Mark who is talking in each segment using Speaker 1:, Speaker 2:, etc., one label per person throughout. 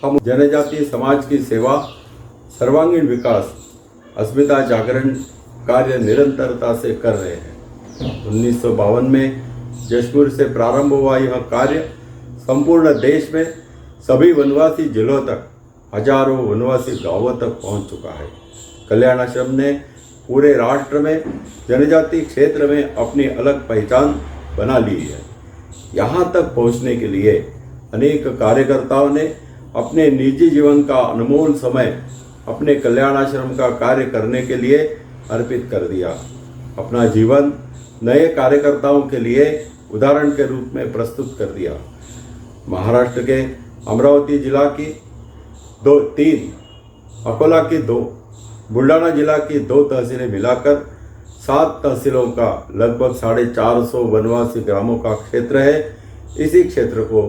Speaker 1: हम जनजातीय समाज की सेवा, सर्वांगीण विकास, अस्मिता जागरण कार्य निरंतरता से कर रहे हैं। 1952 में जशपुर से प्रारंभ हुआ यह कार्य संपूर्ण देश में सभी वनवासी जिलों तक, हजारों वनवासी गांवों तक पहुंच चुका है। कल्याण आश्रम ने पूरे राष्ट्र में जनजातीय क्षेत्र में अपनी अलग पहचान बना ली है। यहाँ तक पहुँचने के लिए अनेक कार्यकर्ताओं ने अपने निजी जीवन का अनमोल समय अपने कल्याण आश्रम का कार्य करने के लिए अर्पित कर दिया। अपना जीवन नए कार्यकर्ताओं के लिए उदाहरण के रूप में प्रस्तुत कर दिया। महाराष्ट्र के अमरावती जिला की 3, अकोला की 2, बुल्ढाना जिला की 2 तहसीलें मिलाकर 7 तहसीलों का लगभग 450 वनवासी ग्रामों का क्षेत्र है। इसी क्षेत्र को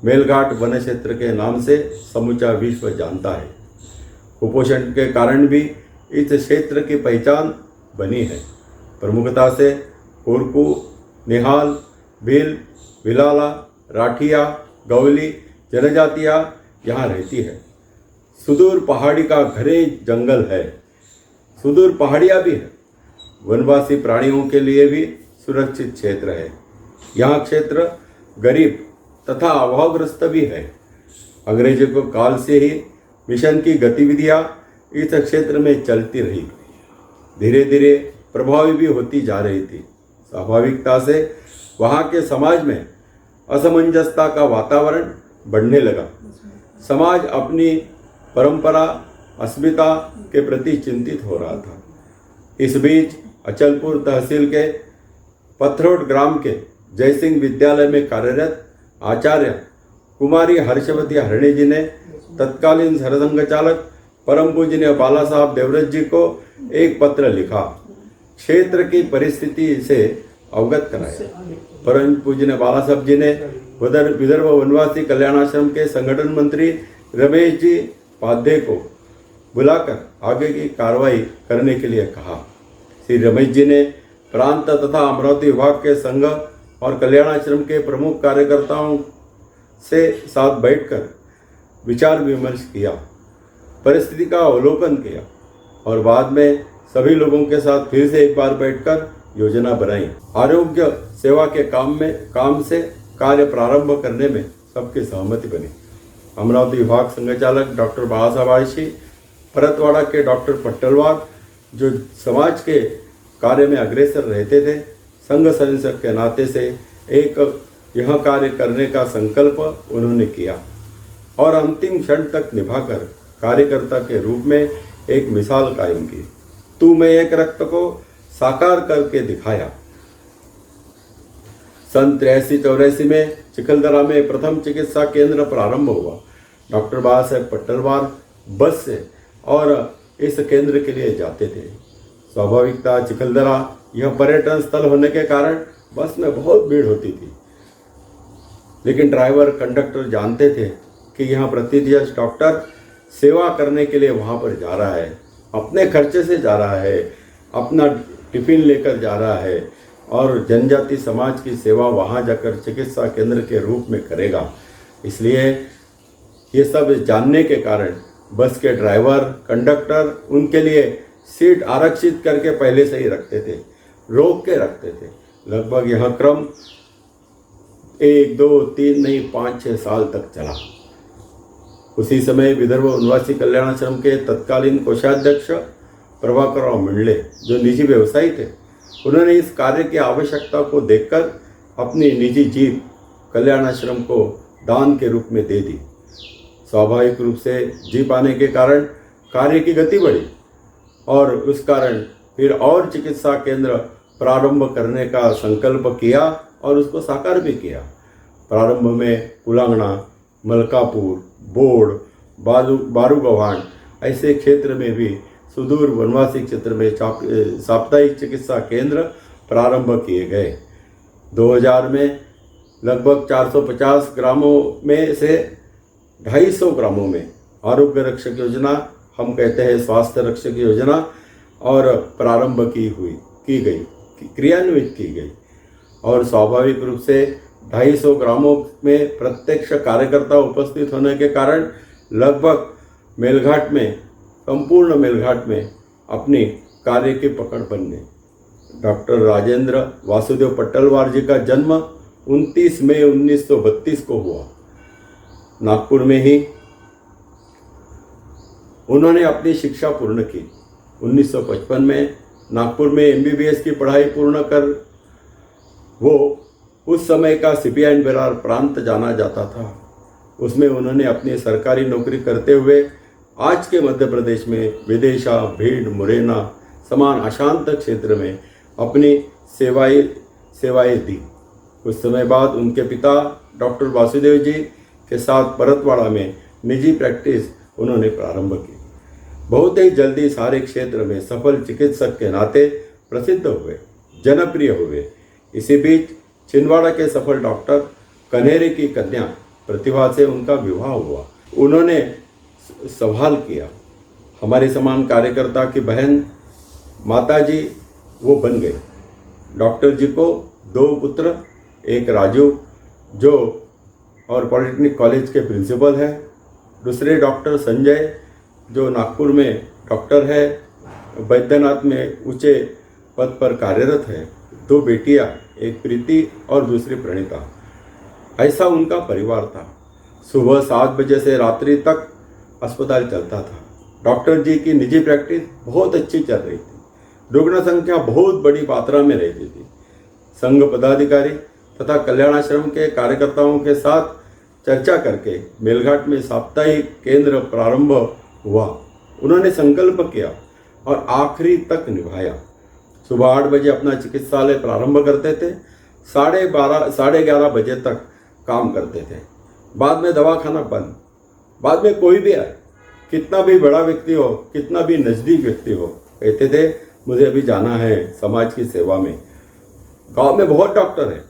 Speaker 1: मेलघाट वन क्षेत्र के नाम से समूचा विश्व जानता है। कुपोषण के कारण भी इस क्षेत्र की पहचान बनी है। प्रमुखता से कोरकू, निहाल, भील, भिलाला, राठिया, गवली जनजातियाँ यहाँ रहती है। सुदूर पहाड़ी का घने जंगल है, सुदूर पहाड़ियाँ भी है। वनवासी प्राणियों के लिए भी सुरक्षित क्षेत्र है। यह क्षेत्र गरीब तथा अभावग्रस्त भी है। अंग्रेजों को काल से ही मिशन की गतिविधियां इस क्षेत्र में चलती रही, धीरे धीरे प्रभावी भी होती जा रही थी। स्वाभाविकता से वहाँ के समाज में असमंजसता का वातावरण बढ़ने लगा। समाज अपनी परंपरा, अस्मिता के प्रति चिंतित हो रहा था। इस बीच अचलपुर तहसील के पथरोड ग्राम के जयसिंह विद्यालय में कार्यरत आचार्य कुमारी हर्षवती हरणे जी ने तत्कालीन सरसंघ चालक परम पूजनीय बाला साहब देवव्रत जी को एक पत्र लिखा, क्षेत्र की परिस्थिति से अवगत कराया। परम पूजनीय बाला साहब जी ने विदर्भ वनवासी कल्याणाश्रम के संगठन मंत्री रमेश जी पाध्ये को बुलाकर आगे की कार्रवाई करने के लिए कहा। श्री रमेश जी ने प्रांत तथा अमरावती विभाग के संघ और कल्याणाश्रम के प्रमुख कार्यकर्ताओं से साथ बैठकर विचार विमर्श किया, परिस्थिति का अवलोकन किया और बाद में सभी लोगों के साथ फिर से एक बार बैठकर योजना बनाई। आरोग्य सेवा के काम से कार्य प्रारंभ करने में सबकी सहमति बनी। अमरावती विभाग संघचालक डॉक्टर बाला साहब आयशी, परतवाड़ा के डॉक्टर पट्टलवार जो समाज के कार्य में अग्रसर रहते थे, संघ संयोजक के नाते से एक यह कार्य करने का संकल्प उन्होंने किया और अंतिम क्षण तक निभाकर कार्यकर्ता के रूप में एक मिसाल कायम की। तू मैं एक रक्त को साकार करके दिखाया। सन 83-84 में चिखलदरा में प्रथम चिकित्सा केंद्र प्रारंभ हुआ। डॉक्टर बाला साहब पट्टलवार बस से और इस केंद्र के लिए जाते थे। स्वाभाविकता चिखलदरा यह पर्यटन स्थल होने के कारण बस में बहुत भीड़ होती थी, लेकिन ड्राइवर कंडक्टर जानते थे कि यहाँ प्रतिदिन डॉक्टर सेवा करने के लिए वहाँ पर जा रहा है, अपने खर्चे से जा रहा है, अपना टिफिन लेकर जा रहा है और जनजाति समाज की सेवा वहाँ जाकर चिकित्सा केंद्र के रूप में करेगा। इसलिए ये सब जानने के कारण बस के ड्राइवर, कंडक्टर उनके लिए सीट आरक्षित करके पहले से ही रखते थे, रोक के रखते थे। लगभग यह क्रम 1, 2, 3 नहीं 5-6 साल तक चला। उसी समय विदर्भ वनवासी कल्याणाश्रम के तत्कालीन कोषाध्यक्ष प्रभाकर राव मंडले जो निजी व्यवसायी थे, उन्होंने इस कार्य की आवश्यकता को देखकर अपनी निजी जीप कल्याणाश्रम को दान के रूप में दे दी। स्वाभाविक रूप से जीप आने के कारण कार्य की गति बढ़ी और उस कारण फिर और चिकित्सा केंद्र प्रारंभ करने का संकल्प किया और उसको साकार भी किया। प्रारंभ में कुलांगना, मलकापुर, बोर्ड, बारूगव्हाण ऐसे क्षेत्र में भी सुदूर वनवासी क्षेत्र में साप्ताहिक चिकित्सा केंद्र प्रारंभ किए गए। 2000 में लगभग 450 ग्रामों में से 250 ग्रामों में आरोग्य रक्षक योजना, हम कहते हैं स्वास्थ्य रक्षक योजना, और प्रारंभ की गई, क्रियान्वित की गई। और स्वाभाविक रूप से 250 ग्रामों में प्रत्यक्ष कार्यकर्ता उपस्थित होने के कारण लगभग मेलघाट में, संपूर्ण मेलघाट में अपनी कार्य की पकड़ बन गई। डॉक्टर राजेंद्र वासुदेव पट्टलवार जी का जन्म 29 मई 1932 को हुआ। नागपुर में ही उन्होंने अपनी शिक्षा पूर्ण की। 1955 में नागपुर में MBBS की पढ़ाई पूर्ण कर वो उस समय का सीपीआई बेरार प्रांत जाना जाता था। उसमें उन्होंने अपनी सरकारी नौकरी करते हुए आज के मध्य प्रदेश में विदिशा, भीड़, मुरैना समान अशांत क्षेत्र में अपनी सेवाएं दी। कुछ समय बाद उनके पिता डॉक्टर वासुदेव जी के साथ परतवाड़ा में निजी प्रैक्टिस उन्होंने प्रारंभ की। बहुत ही जल्दी सारे क्षेत्र में सफल चिकित्सक के नाते प्रसिद्ध हुए, जनप्रिय हुए। इसी बीच छिंदवाड़ा के सफल डॉक्टर कन्हेरे की कन्या प्रतिभा से उनका विवाह हुआ। उन्होंने सवाल किया। हमारे समान कार्यकर्ता की बहन माताजी वो बन गए। डॉक्टर जी को 2 पुत्र, एक राजू जो और पॉलिटेक्निक कॉलेज के प्रिंसिपल है, दूसरे डॉक्टर संजय जो नागपुर में डॉक्टर है, बैद्यनाथ में ऊंचे पद पर कार्यरत है। 2 बेटियां, एक प्रीति और दूसरी प्रणीता। ऐसा उनका परिवार था। सुबह 7 बजे से रात्रि तक अस्पताल चलता था। डॉक्टर जी की निजी प्रैक्टिस बहुत अच्छी चल रही थी। रुग्ण संख्या बहुत बड़ी मात्रा में रहती थी। संघ पदाधिकारी तथा कल्याणाश्रम के कार्यकर्ताओं के साथ चर्चा करके मेलघाट में साप्ताहिक केंद्र प्रारंभ हुआ। उन्होंने संकल्प किया और आखिरी तक निभाया। सुबह 8 बजे अपना चिकित्सालय प्रारंभ करते थे, 12:30 साढ़े 11 बजे तक काम करते थे। बाद में दवाखाना बंद। बाद में कोई भी आए, कितना भी बड़ा व्यक्ति हो, कितना भी नज़दीक व्यक्ति हो, कहते थे मुझे अभी जाना है समाज की सेवा में। गांव में बहुत डॉक्टर हैं,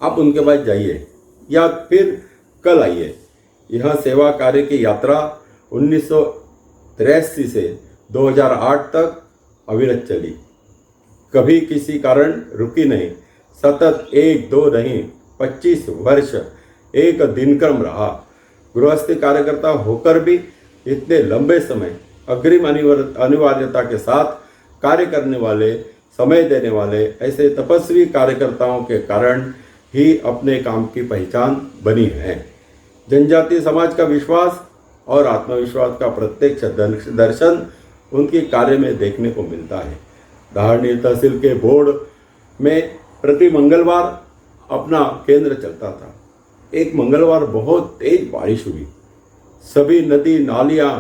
Speaker 1: आप उनके पास जाइए या फिर कल आइए। यह सेवा कार्य की यात्रा 1983 से 2008 तक अविरत चली, कभी किसी कारण रुकी नहीं। सतत 1-2 नहीं 25 वर्ष एक दिनक्रम रहा। गृहस्थी कार्यकर्ता होकर भी इतने लंबे समय अग्रिम अनिवार्यता के साथ कार्य करने वाले, समय देने वाले ऐसे तपस्वी कार्यकर्ताओं के कारण ही अपने काम की पहचान बनी है। जनजातीय समाज का विश्वास और आत्मविश्वास का प्रत्यक्ष दर्शन उनके कार्य में देखने को मिलता है। धारनी तहसील के बोर्ड में प्रति मंगलवार अपना केंद्र चलता था। एक मंगलवार बहुत तेज बारिश हुई, सभी नदी नालियां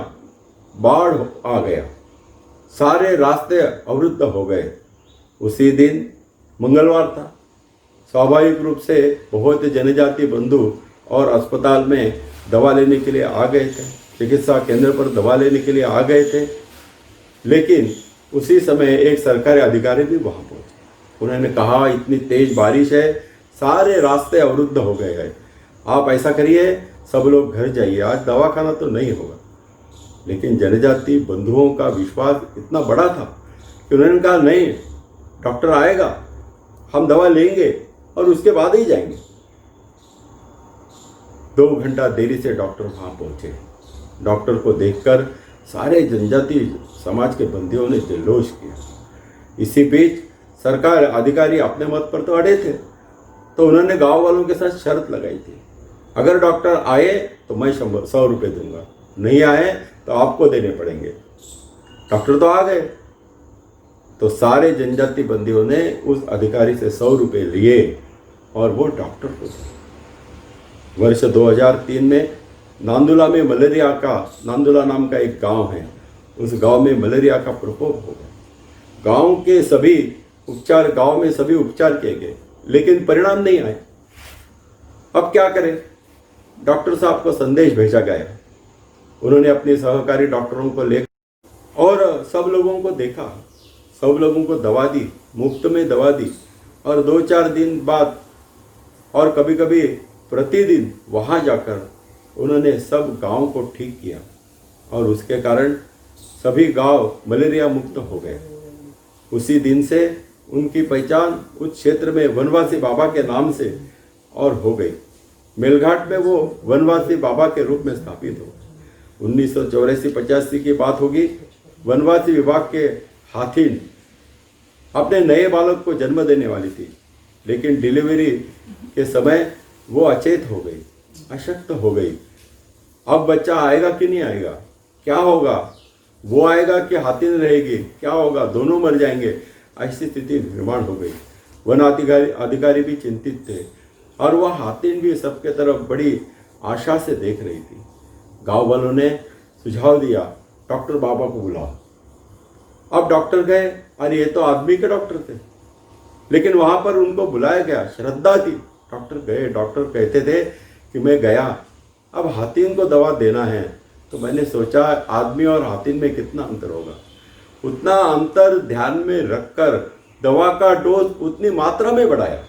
Speaker 1: बाढ़ आ गया, सारे रास्ते अवरुद्ध हो गए। उसी दिन मंगलवार था। स्वाभाविक रूप से बहुत जनजातीय बंधु और अस्पताल में दवा लेने के लिए आ गए थे, चिकित्सा केंद्र पर दवा लेने के लिए आ गए थे। लेकिन उसी समय एक सरकारी अधिकारी भी वहाँ पहुँचे। उन्होंने कहा इतनी तेज बारिश है, सारे रास्ते अवरुद्ध हो गए हैं, आप ऐसा करिए सब लोग घर जाइए, आज दवाखाना तो नहीं होगा। लेकिन जनजातीय बंधुओं का विश्वास इतना बड़ा था कि उन्होंने कहा नहीं, डॉक्टर आएगा, हम दवा लेंगे और उसके बाद ही जाएंगे। 2 घंटा देरी से डॉक्टर वहाँ पहुँचे। डॉक्टर को देखकर सारे जनजातीय समाज के बंदियों ने जल्लोष किया। इसी बीच सरकार अधिकारी अपने मत पर तो अड़े थे, तो उन्होंने गांव वालों के साथ शर्त लगाई थी, अगर डॉक्टर आए तो मैं 100 रुपये दूंगा, नहीं आए तो आपको देने पड़ेंगे। डॉक्टर तो आ गए, तो सारे जनजाति बंदियों ने उस अधिकारी से 100 रुपये लिए और वो डॉक्टर को दिए। वर्ष 2003 में नांदुला में नांदुला नाम का एक गांव है, उस गांव में मलेरिया का प्रकोप हो गया। गांव में सभी उपचार किए गए, लेकिन परिणाम नहीं आए। अब क्या करें? डॉक्टर साहब को संदेश भेजा गया। उन्होंने अपने सहकारी डॉक्टरों को लेकर और सब लोगों को देखा, सब लोगों को दवा दी, मुफ्त में दवा दी, और 2-4 दिन बाद और कभी कभी प्रतिदिन वहाँ जाकर उन्होंने सब गांव को ठीक किया और उसके कारण सभी गांव मलेरिया मुक्त हो गए। उसी दिन से उनकी पहचान उस क्षेत्र में वनवासी बाबा के नाम से और हो गई। मेलघाट में वो वनवासी बाबा के रूप में स्थापित हो। 1984-85 की बात होगी। वनवासी विभाग के हाथिन अपने नए बालक को जन्म देने वाली थी, लेकिन डिलीवरी के समय वो अचेत हो गई, अशक्त हो गई। अब बच्चा आएगा कि नहीं आएगा, क्या होगा, वो आएगा कि हाथिन रहेगी, क्या होगा, दोनों मर जाएंगे, ऐसी स्थिति निर्माण हो गई। वन अधिकारी भी चिंतित थे और वह हाथिन भी सबके तरफ बड़ी आशा से देख रही थी। गांव वालों ने सुझाव दिया, डॉक्टर बाबा को बुलाओ। अब डॉक्टर गए और ये तो आदमी के डॉक्टर थे, लेकिन वहां पर उनको बुलाया गया, श्रद्धा थी। डॉक्टर गए, डॉक्टर कहते थे कि मैं गया, अब हाथिन को दवा देना है। तो मैंने सोचा आदमी और हाथिन में कितना अंतर होगा, उतना अंतर ध्यान में रखकर दवा का डोज उतनी मात्रा में बढ़ाया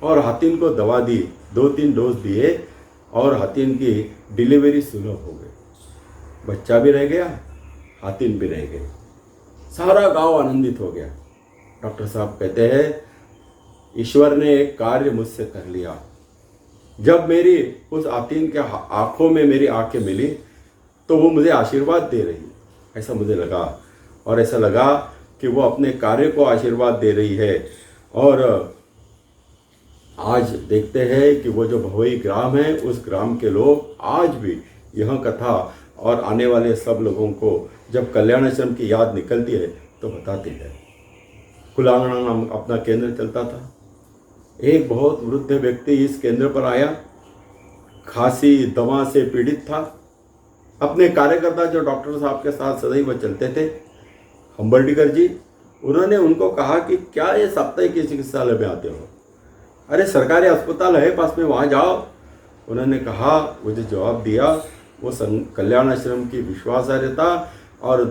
Speaker 1: और हाथिन को दवा दी, 2-3 डोज दिए और हाथिन की डिलीवरी सुलभ हो गई। बच्चा भी रह गया, हाथिन भी रह गए, सारा गांव आनंदित हो गया। डॉक्टर साहब कहते हैं ईश्वर ने एक कार्य मुझसे कर लिया। जब मेरी उस हाथिन के आंखों में मेरी आंखें मिली तो वो मुझे आशीर्वाद दे रही, ऐसा मुझे लगा। और ऐसा लगा कि वो अपने कार्य को आशीर्वाद दे रही है। और आज देखते हैं कि वो जो भवई ग्राम है, उस ग्राम के लोग आज भी यह कथा और आने वाले सब लोगों को जब कल्याणाश्रम की याद निकलती है तो बताते हैं। कुलांगणा नाम अपना केंद्र चलता था। एक बहुत वृद्ध व्यक्ति इस केंद्र पर आया, खांसी दमा से पीड़ित था। अपने कार्यकर्ता जो डॉक्टर साहब के साथ सदैव चलते थे, हम्बर्डीकर जी, उन्होंने उनको कहा कि क्या ये साप्ताहिक चिकित्सालय में आते हो? अरे सरकारी अस्पताल है पास में, वहाँ जाओ। उन्होंने कहा, मुझे जवाब दिया, वो कल्याणाश्रम की विश्वासार्हता और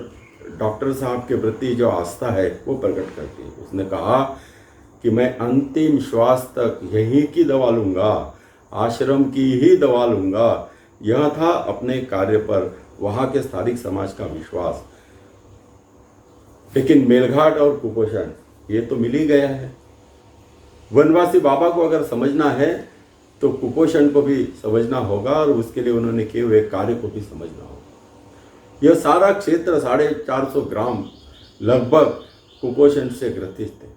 Speaker 1: डॉक्टर साहब के प्रति जो आस्था है वो प्रकट करती है। उसने कहा कि मैं अंतिम श्वास तक यहीं की दवा लूँगा, आश्रम की ही दवा लूँगा। यह था अपने कार्य पर वहाँ के स्थानिक समाज का विश्वास। लेकिन मेलघाट और कुपोषण ये तो मिल ही गया है। वनवासी बाबा को अगर समझना है तो कुपोषण को भी समझना होगा और उसके लिए उन्होंने किए हुए कार्य को भी समझना होगा। यह सारा क्षेत्र 450 ग्राम लगभग कुपोषण से ग्रसित थे।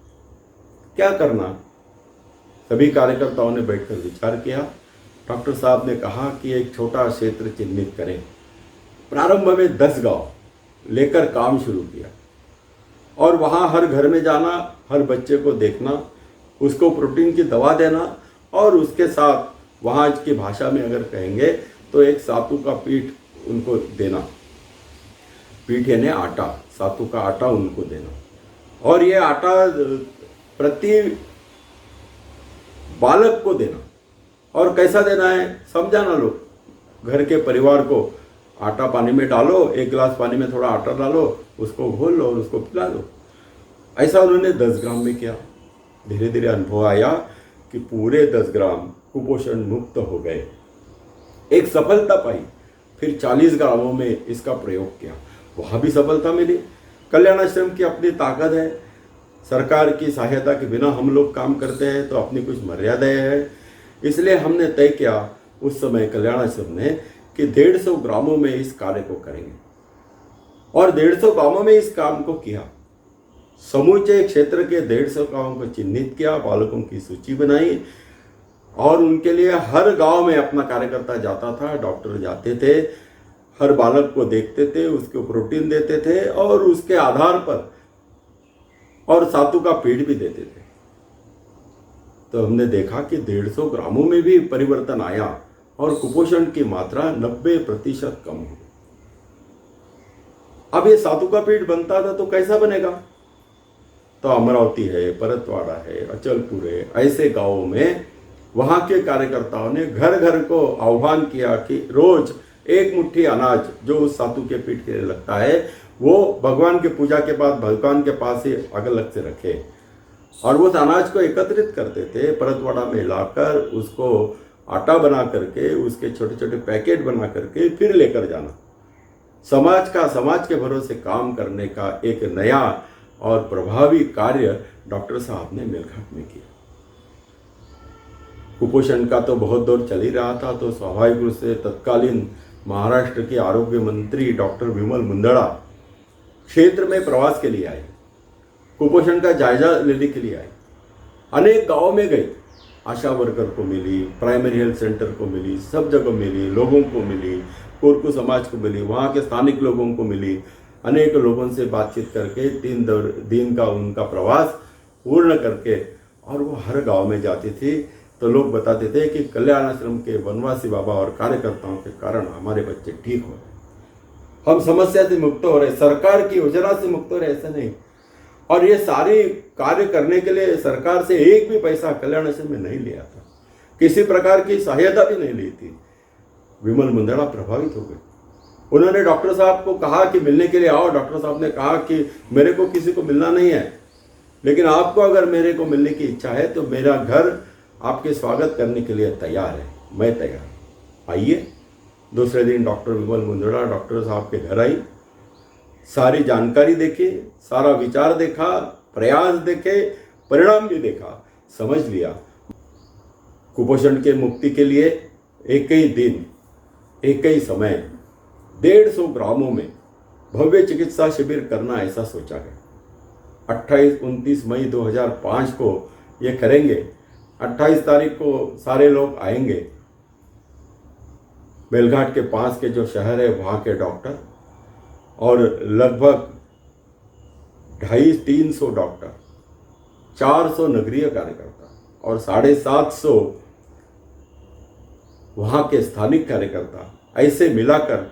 Speaker 1: क्या करना? सभी कार्यकर्ताओं ने बैठकर विचार किया। डॉक्टर साहब ने कहा कि एक छोटा क्षेत्र चिन्हित करें। प्रारंभ में 10 गांव लेकर काम शुरू किया और वहाँ हर घर में जाना, हर बच्चे को देखना, उसको प्रोटीन की दवा देना और उसके साथ वहाँ की भाषा में अगर कहेंगे तो एक सातू का पीठ उनको देना। पीठ यानी आटा, सातू का आटा उनको देना और ये आटा प्रति बालक को देना। और कैसा देना है समझाना। लोग घर के परिवार को आटा पानी में डालो, 1 गिलास पानी में थोड़ा आटा डालो, उसको घोल लो और उसको पिला दो। ऐसा उन्होंने 10 ग्राम में किया। धीरे धीरे अनुभव आया कि पूरे 10 ग्राम कुपोषण मुक्त हो गए। एक सफलता पाई। फिर 40 ग्रामों में इसका प्रयोग किया, वहाँ भी सफलता मिली। कल्याणाश्रम की अपनी ताकत है। सरकार की सहायता के बिना हम लोग काम करते हैं तो अपनी कुछ मर्यादाएं हैं। इसलिए हमने तय किया उस समय कल्याणाश्रम ने कि 150 ग्रामों में इस कार्य को करेंगे और 150 गांवों में इस काम को किया। समूचे क्षेत्र के 150 गांवों को चिन्हित किया, बालकों की सूची बनाई और उनके लिए हर गांव में अपना कार्यकर्ता जाता था, डॉक्टर जाते थे, हर बालक को देखते थे, उसको प्रोटीन देते थे और उसके आधार पर और सातू का पीठ भी देते थे। तो हमने देखा कि 150 ग्रामों में भी परिवर्तन आया और कुपोषण की मात्रा 90% कम हो गई। अब ये सातू का पीठ बनता था तो कैसा बनेगा? तो अमरावती है, परतवाड़ा है, अचलपुर है, ऐसे गांवों में वहां के कार्यकर्ताओं ने घर घर को आह्वान किया कि रोज 1 मुट्ठी अनाज जो उस सातू के पीठ के लिए लगता है वो भगवान के पूजा के बाद भगवान के पास ही अलग से रखे और वो अनाज को एकत्रित करते थे, परतवाड़ा में लाकर उसको आटा बना करके उसके छोटे छोटे पैकेट बना करके फिर लेकर जाना। समाज के भरोसे काम करने का एक नया और प्रभावी कार्य डॉक्टर साहब ने मेलघाट में किया। कुपोषण का तो बहुत दौर चल ही रहा था, तो स्वाभाविक रूप से तत्कालीन महाराष्ट्र के आरोग्य मंत्री डॉक्टर विमल मुंदड़ा क्षेत्र में प्रवास के लिए आए, कुपोषण का जायजा लेने के लिए आए। अनेक गांवों में गए, आशा वर्कर को मिली, प्राइमरी हेल्थ सेंटर को मिली, सब जगह मिली, लोगों को मिली, कोरकू समाज को मिली, वहाँ के स्थानिक लोगों को मिली। अनेक लोगों से बातचीत करके 3 दिन का उनका प्रवास पूर्ण करके और वो हर गांव में जाती थी तो लोग बताते थे कि कल्याण आश्रम के वनवासी बाबा और कार्यकर्ताओं के कारण हमारे बच्चे ठीक हो रहे, हम समस्या से मुक्त हो रहे, सरकार की योजना से मुक्त हो रहे, ऐसा नहीं। और ये सारे कार्य करने के लिए सरकार से एक भी पैसा कल्याण आश्रम में नहीं लिया था, किसी प्रकार की सहायता भी नहीं ली थी। विमल मुंदड़ा प्रभावित हो गए। उन्होंने डॉक्टर साहब को कहा कि मिलने के लिए आओ। डॉक्टर साहब ने कहा कि मेरे को किसी को मिलना नहीं है, लेकिन आपको अगर मेरे को मिलने की इच्छा है तो मेरा घर आपके स्वागत करने के लिए तैयार है, मैं तैयार, आइए। दूसरे दिन डॉक्टर विमल मुंदड़ा डॉक्टर साहब के घर आई, सारी जानकारी देखी, सारा विचार देखा, प्रयास देखे, परिणाम भी देखा, समझ लिया कुपोषण के मुक्ति के लिए एक ही दिन, एक ही समय 150 ग्रामों में भव्य चिकित्सा शिविर करना, ऐसा सोचा गया। 28-29 मई 2005 को ये करेंगे। 28 तारीख को सारे लोग आएंगे। बेलघाट के पास के जो शहर है वहाँ के डॉक्टर और लगभग 250-300 डॉक्टर, 400 नगरीय कार्यकर्ता और 750 वहाँ के स्थानिक कार्यकर्ता, ऐसे मिलाकर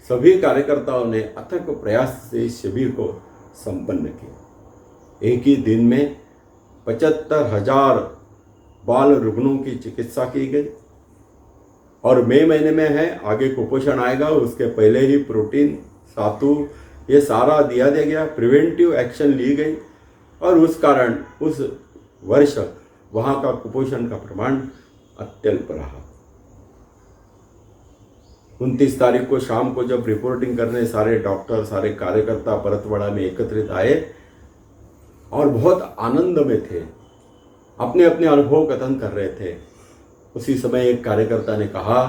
Speaker 1: सभी कार्यकर्ताओं ने अथक प्रयास से इस शिविर को संपन्न किया। एक ही दिन में 75,000 बाल रुग्णों की चिकित्सा की गई और मई महीने में है, आगे कुपोषण आएगा, उसके पहले ही प्रोटीन, सातु, ये सारा दिया गया, प्रिवेंटिव एक्शन ली गई और उस कारण उस वर्ष वहाँ का कुपोषण का प्रमाण अत्यल्प रहा। 29 तारीख को शाम को जब रिपोर्टिंग करने सारे डॉक्टर, सारे कार्यकर्ता परतवाड़ा में एकत्रित आए और बहुत आनंद में थे, अपने अपने अनुभव कथन कर रहे थे। उसी समय एक कार्यकर्ता ने कहा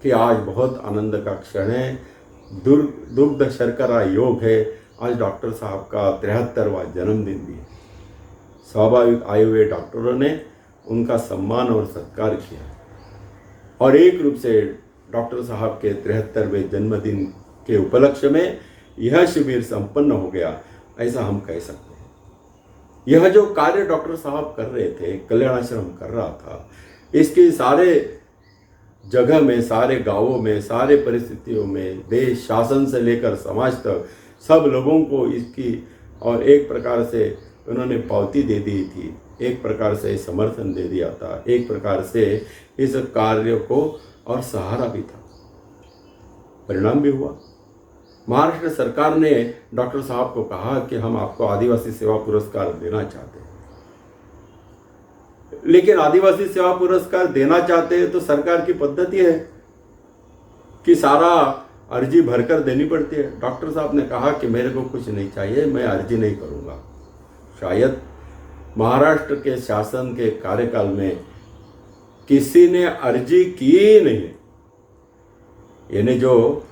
Speaker 1: कि आज बहुत आनंद का क्षण है, दुग्ध शर्करा योग है, आज डॉक्टर साहब का 73वां जन्मदिन भी है। स्वाभाविक आए हुए डॉक्टरों ने उनका सम्मान और सत्कार किया और एक रूप से डॉक्टर साहब के 73वें जन्मदिन के उपलक्ष्य में यह शिविर संपन्न हो गया, ऐसा हम कह सकते हैं। यह जो कार्य डॉक्टर साहब कर रहे थे, कल्याण आश्रम कर रहा था, इसकी सारे जगह में, सारे गांवों में, सारे परिस्थितियों में, देश शासन से लेकर समाज तक सब लोगों को इसकी और एक प्रकार से उन्होंने पावती दे दी थी, एक प्रकार से समर्थन दे दिया था, एक प्रकार से इस कार्य को और सहारा भी था। परिणाम भी हुआ। महाराष्ट्र सरकार ने डॉक्टर साहब को कहा कि हम आपको आदिवासी सेवा पुरस्कार देना चाहते हैं, लेकिन आदिवासी सेवा पुरस्कार देना चाहते हैं तो सरकार की पद्धति है कि सारा अर्जी भरकर देनी पड़ती है। डॉक्टर साहब ने कहा कि मेरे को कुछ नहीं चाहिए, मैं अर्जी नहीं करूंगा। शायद महाराष्ट्र के शासन के कार्यकाल में किसी ने अर्जी की ही नहीं, यानी जो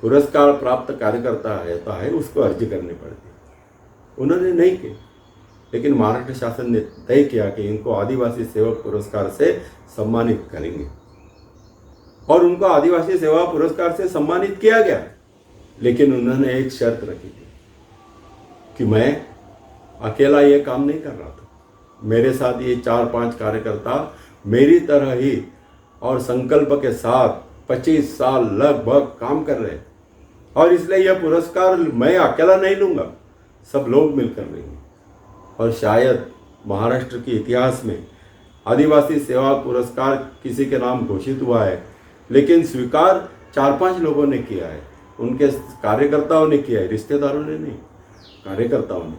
Speaker 1: पुरस्कार प्राप्त कार्यकर्ता रहता है उसको अर्जी करनी पड़ती है। उन्होंने नहीं की, लेकिन महाराष्ट्र शासन ने तय किया कि इनको आदिवासी सेवक पुरस्कार से सम्मानित करेंगे और उनको आदिवासी सेवा पुरस्कार से सम्मानित किया गया। लेकिन उन्होंने एक शर्त रखी थी कि मैं अकेला ये काम नहीं कर रहा था, मेरे साथ ये 4-5 कार्यकर्ता मेरी तरह ही और संकल्प के साथ 25 साल लगभग काम कर रहे हैं और इसलिए यह पुरस्कार मैं अकेला नहीं लूँगा, सब लोग मिलकर लेंगे। और शायद महाराष्ट्र के इतिहास में आदिवासी सेवा पुरस्कार किसी के नाम घोषित हुआ है, लेकिन स्वीकार 4-5 लोगों ने किया है, उनके कार्यकर्ताओं ने किया है, रिश्तेदारों ने नहीं, कार्यकर्ताओं ने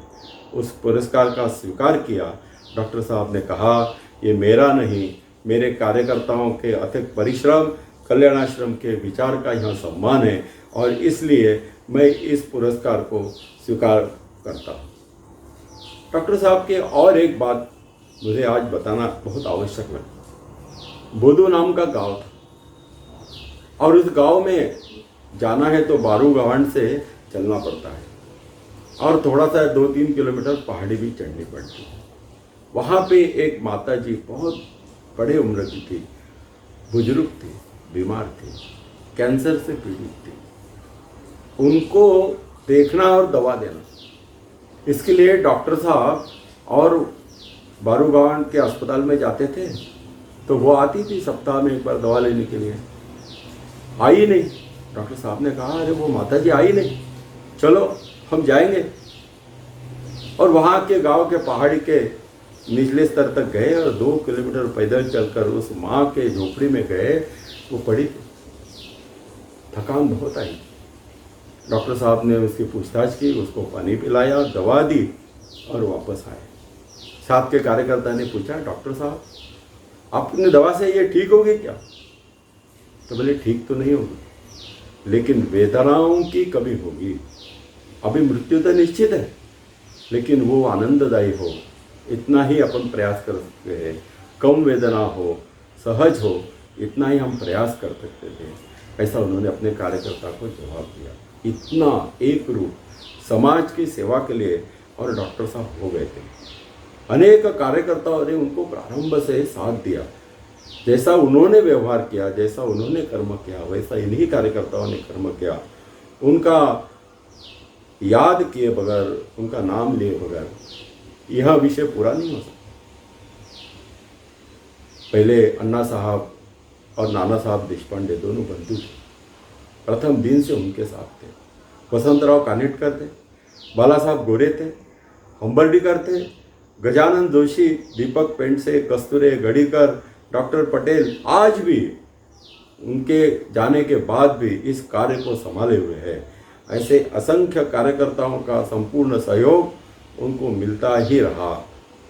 Speaker 1: उस पुरस्कार का स्वीकार किया। डॉक्टर साहब ने कहा ये मेरा नहीं, मेरे कार्यकर्ताओं के अथक परिश्रम, कल्याण आश्रम के विचार का यहाँ सम्मान है और इसलिए मैं इस पुरस्कार को स्वीकार करता हूँ। डॉक्टर साहब के और एक बात मुझे आज बताना बहुत आवश्यक लगा। बोधो नाम का गांव था, और उस गांव में जाना है तो बारू गावंड से चलना पड़ता है और थोड़ा सा 2-3 किलोमीटर पहाड़ी भी चढ़नी पड़ती है। वहाँ पे एक माता जी बहुत बड़े उम्र की थी, बुजुर्ग थी, बीमार थी, कैंसर से पीड़ित थी। उनको देखना और दवा देना, इसके लिए डॉक्टर साहब और बारूगांव के अस्पताल में जाते थे तो वो आती थी सप्ताह में एक बार दवा लेने के लिए। आई नहीं। डॉक्टर साहब ने कहा अरे वो माता जी आई नहीं, चलो हम जाएंगे। और वहाँ के गांव के पहाड़ी के निचले स्तर तक गए और 2 किलोमीटर पैदल चलकर उस माँ के झोपड़ी में गए। वो पड़ी थी, थकान बहुत आई। डॉक्टर साहब ने उसकी पूछताछ की, उसको पानी पिलाया, दवा दी और वापस आए। साथ के कार्यकर्ता ने पूछा डॉक्टर साहब अपनी दवा से ये ठीक होगी क्या? तो बोले ठीक तो नहीं होगी लेकिन वेदनाओं की कमी होगी। अभी मृत्यु तो निश्चित है लेकिन वो आनंददायी हो, इतना ही अपन प्रयास कर सकते हैं। कम वेदना हो, सहज हो, इतना ही हम प्रयास कर सकते थे। ऐसा उन्होंने अपने कार्यकर्ता को जवाब दिया। इतना एक रूप समाज की सेवा के लिए और डॉक्टर साहब हो गए थे। अनेक कार्यकर्ताओं ने उनको प्रारंभ से साथ दिया। जैसा उन्होंने व्यवहार किया, जैसा उन्होंने कर्म किया, वैसा इन्हीं कार्यकर्ताओं ने कर्म किया। उनका याद किए बगैर, उनका नाम लिए बगैर यह विषय पूरा नहीं हो सकता। पहले अन्ना साहब और नाना साहब देशपांडे दोनों बंधु थे, प्रथम दिन से उनके साथ थे। वसंतराव कानेटकर थे, बाला साहब गोरे थे, हम्बर्डीकर थे, गजानन जोशी, दीपक पेंडसे, कस्तूरे गढ़ीकर, डॉक्टर पटेल आज भी उनके जाने के बाद भी इस कार्य को संभाले हुए हैं। ऐसे असंख्य कार्यकर्ताओं का संपूर्ण सहयोग उनको मिलता ही रहा।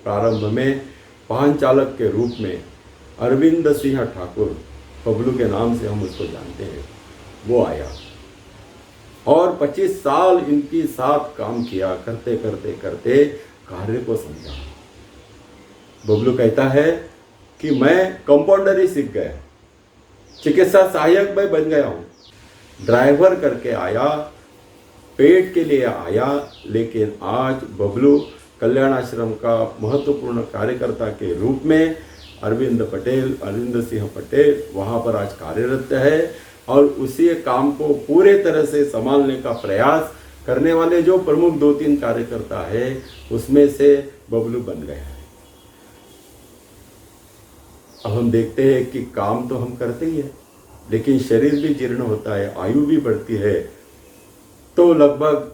Speaker 1: प्रारंभ में वाहन चालक के रूप में अरविंद सिंह ठाकुर, बबलू के नाम से हम उसको जानते हैं, वो आया और 25 साल इनकी साथ काम किया। करते करते करते कार्य को समझा। बबलू कहता है कि मैं कंपाउंडर ही सीख गया, चिकित्सा सहायक मैं बन गया हूँ, ड्राइवर करके आया, पेट के लिए आया, लेकिन आज बबलू कल्याण आश्रम का महत्वपूर्ण कार्यकर्ता के रूप में अरविंद सिंह पटेल वहाँ पर आज कार्यरत है और उसी काम को पूरे तरह से संभालने का प्रयास करने वाले जो प्रमुख 2-3 कार्यकर्ता है उसमें से बबलू बन गया है। अब हम देखते हैं कि काम तो हम करते ही हैं लेकिन शरीर भी जीर्ण होता है, आयु भी बढ़ती है। तो लगभग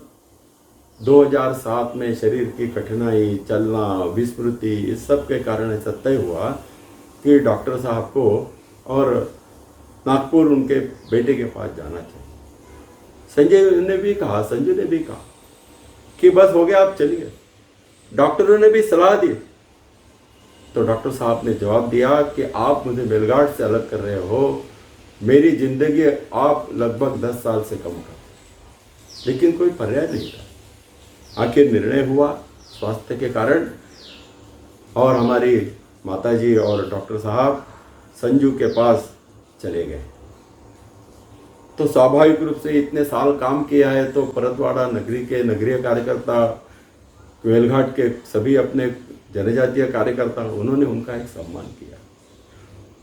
Speaker 1: 2007 में शरीर की कठिनाई, चलना, विस्मृति, इस सब के कारण ऐसा तय हुआ कि डॉक्टर साहब को और नागपुर उनके बेटे के पास जाना चाहिए। संजू ने भी कहा कि बस हो गया, आप चलिए। डॉक्टरों ने भी सलाह दी तो डॉक्टर साहब ने जवाब दिया कि आप मुझे बेलगाट से अलग कर रहे हो, मेरी जिंदगी आप लगभग 10 साल से कम कर। लेकिन कोई पर्याय नहीं था। आखिर निर्णय हुआ स्वास्थ्य के कारण और हमारी माताजी और डॉक्टर साहब संजू के पास चले गए। तो स्वाभाविक रूप से इतने साल काम किया है तो परतवाड़ा नगरी के नगरीय कार्यकर्ता, वेलघाट के सभी अपने जनजातीय कार्यकर्ता, उन्होंने उनका एक सम्मान किया।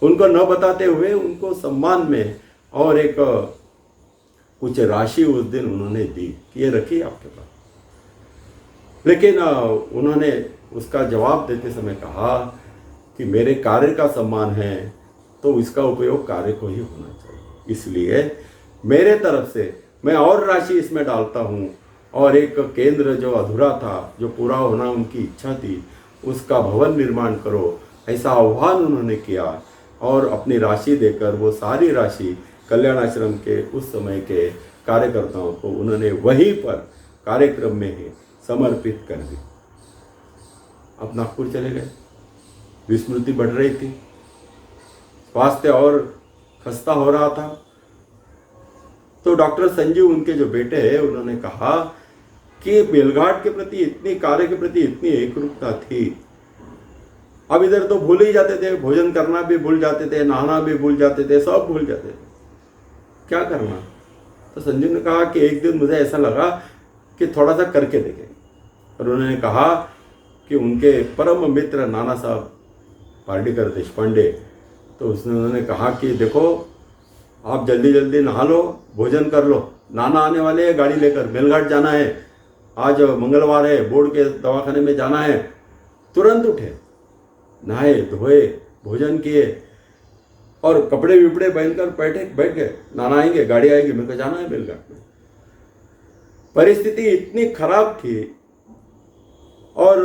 Speaker 1: उनको न बताते हुए उनको सम्मान में और एक कुछ राशि उस दिन उन्होंने दी कि ये रखिए आपके पास। लेकिन उन्होंने उसका जवाब देते समय कहा कि मेरे कार्य का सम्मान है तो इसका उपयोग कार्य को ही होना चाहिए, इसलिए मेरे तरफ से मैं और राशि इसमें डालता हूँ और एक केंद्र जो अधूरा था, जो पूरा होना उनकी इच्छा थी, उसका भवन निर्माण करो, ऐसा आह्वान उन्होंने किया और अपनी राशि देकर वो सारी राशि कल्याण आश्रम के उस समय के कार्यकर्ताओं को उन्होंने वहीं पर कार्यक्रम में ही समर्पित कर दी। अब नागपुर चले गए। विस्मृति बढ़ रही थी, स्वास्थ्य और खस्ता हो रहा था। तो डॉक्टर संजू, उनके जो बेटे हैं, उन्होंने कहा कि बेलघाट के प्रति इतनी, कार्य के प्रति इतनी एकरूपता थी, अब इधर तो भूल ही जाते थे, भोजन करना भी भूल जाते थे, नहाना भी भूल जाते थे, सब भूल जाते थे। क्या करना? तो संजीव ने कहा कि एक दिन मुझे ऐसा लगा कि थोड़ा सा करके देखें। और उन्होंने कहा कि उनके परम मित्र नाना साहब पार्टीकर देशपांडे, तो उन्होंने कहा कि देखो आप जल्दी जल्दी नहा लो, भोजन कर लो, नाना आने वाले हैं गाड़ी लेकर, मेलघाट जाना है, आज मंगलवार है, बोर्ड के दवाखाने में जाना है। तुरंत उठे, नहाए धोए, भोजन किए और कपड़े विपड़े पहनकर बैठ गए। नाना आएंगे, गाड़ी आएगी, मेरे को जाना है मेलघाट में। परिस्थिति इतनी खराब थी और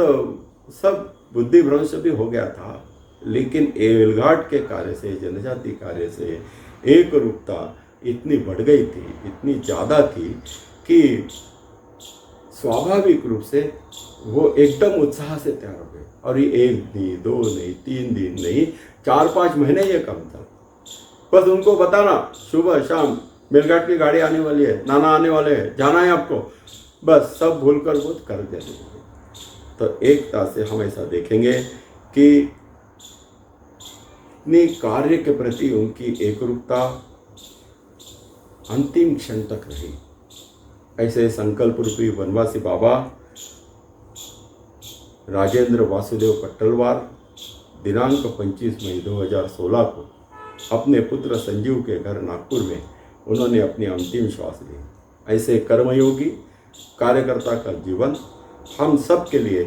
Speaker 1: सब बुद्धि भ्रंश भी हो गया था, लेकिन मेलघाट के कार्य से, जनजाति कार्य से एक रूपता इतनी बढ़ गई थी, इतनी ज़्यादा थी कि स्वाभाविक रूप से वो एकदम उत्साह से तैयार हो गए। और ये 1 दिन 2 नहीं, 3 दिन नहीं, 4-5 महीने ये कम था। बस उनको बताना सुबह शाम मेलघाट की गाड़ी आने वाली है, नाना आने वाले हैं, जाना है आपको, बस सब भूल कर वो कर देंगे। तो एकता से हम ऐसा देखेंगे कि अपने कार्य के प्रति उनकी एकरूपता अंतिम क्षण तक रही। ऐसे संकल्प रूपी वनवासी बाबा राजेंद्र वासुदेव कट्टलवार दिनांक 25 मई 2016 को अपने पुत्र संजीव के घर नागपुर में उन्होंने अपनी अंतिम श्वास ली। ऐसे कर्मयोगी कार्यकर्ता का जीवन हम सब के लिए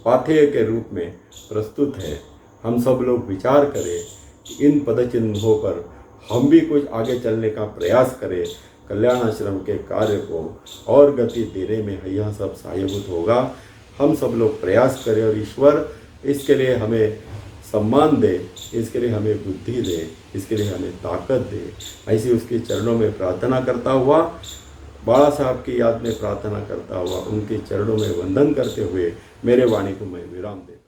Speaker 1: पाथेय के रूप में प्रस्तुत है। हम सब लोग विचार करें कि इन पदचिन्हों पर हम भी कुछ आगे चलने का प्रयास करें। कल्याण आश्रम के कार्य को और गति देने में यह सब सहायभूत होगा। हम सब लोग प्रयास करें और ईश्वर इसके लिए हमें सम्मान दे, इसके लिए हमें बुद्धि दे, इसके लिए हमें ताकत दे। ऐसी उसके चरणों में प्रार्थना करता हुआ, बाला साहब की याद में प्रार्थना करता हुआ, उनके चरणों में वंदन करते हुए मेरे वाणी को मैं विराम दे